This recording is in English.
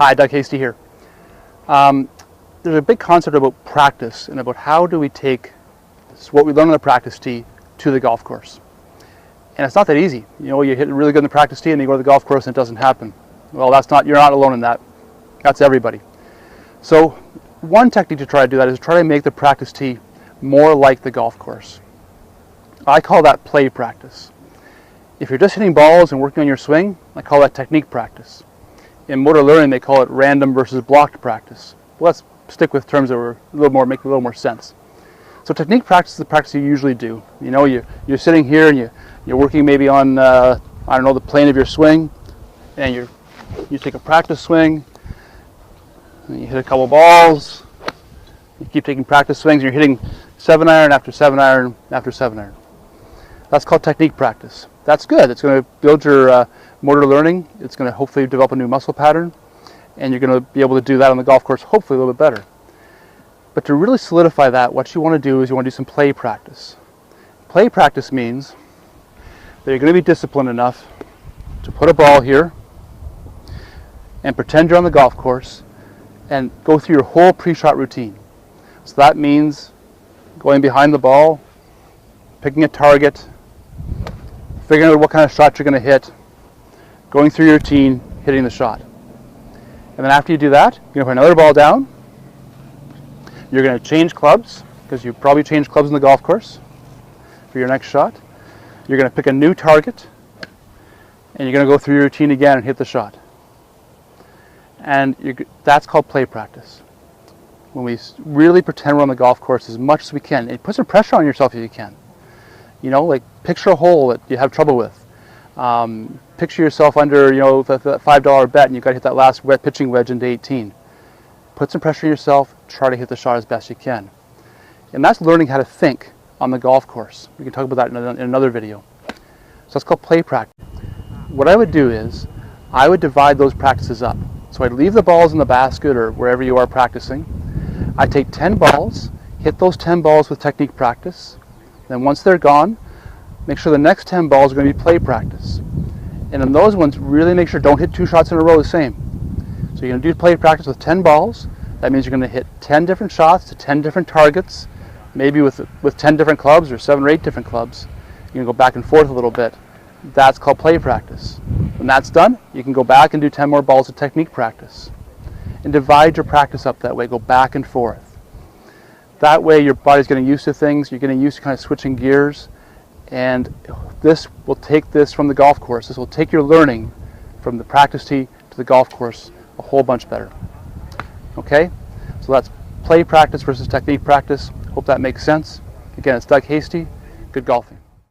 Hi, Doug Hasty here. There's a big concept about practice and about how do we take what we learn on the practice tee to the golf course. And it's not that easy. You know, you hit really good in the practice tee and you go to the golf course and it doesn't happen. Well, you're not alone in that. That's everybody. So one technique to try to do that is try to make the practice tee more like the golf course. I call that play practice. If you're just hitting balls and working on your swing, I call that technique practice. In motor learning, they call it random versus blocked practice. Well, let's stick with terms that make a little more sense. So technique practice is the practice you usually do. You know, you're sitting here and you're working maybe on I don't know, the plane of your swing, and you take a practice swing, and you hit a couple balls. You keep taking practice swings, and you're hitting 7-iron after 7-iron after 7-iron. That's called technique practice. That's good. It's going to build your motor learning. It's going to hopefully develop a new muscle pattern, and you're going to be able to do that on the golf course hopefully a little bit better. But to really solidify that, what you want to do is you want to do some play practice. Play practice means that you're going to be disciplined enough to put a ball here and pretend you're on the golf course and go through your whole pre-shot routine. So that means going behind the ball, picking a target, figuring out what kind of shot you're going to hit, going through your routine, hitting the shot. And then after you do that, you're going to put another ball down. You're going to change clubs, because you probably change clubs in the golf course for your next shot. You're going to pick a new target, and you're going to go through your routine again and hit the shot. And that's called play practice. When we really pretend we're on the golf course as much as we can, and put some pressure on yourself if you can. You know, like picture a hole that you have trouble with. Picture yourself under, you know, that $5 bet, and you've got to hit that last wet pitching wedge into 18. Put some pressure on yourself, try to hit the shot as best you can. And that's learning how to think on the golf course. We can talk about that in another video. So that's called play practice. What I would do is, I would divide those practices up. So I'd leave the balls in the basket or wherever you are practicing. I'd take 10 balls, hit those 10 balls with technique practice. Then once they're gone, make sure the next 10 balls are going to be play practice. And in those ones, really make sure don't hit 2 shots in a row the same. So you're going to do play practice with 10 balls. That means you're going to hit 10 different shots to 10 different targets, maybe with 10 different clubs or 7 or 8 different clubs. You're going to go back and forth a little bit. That's called play practice. When that's done, you can go back and do 10 more balls of technique practice. And divide your practice up that way. Go back and forth. That way your body's getting used to things. You're getting used to kind of switching gears. And this will take this from the golf course. This will take your learning from the practice tee to the golf course a whole bunch better. Okay? So that's play practice versus technique practice. Hope that makes sense. Again, it's Doug Hasty. Good golfing.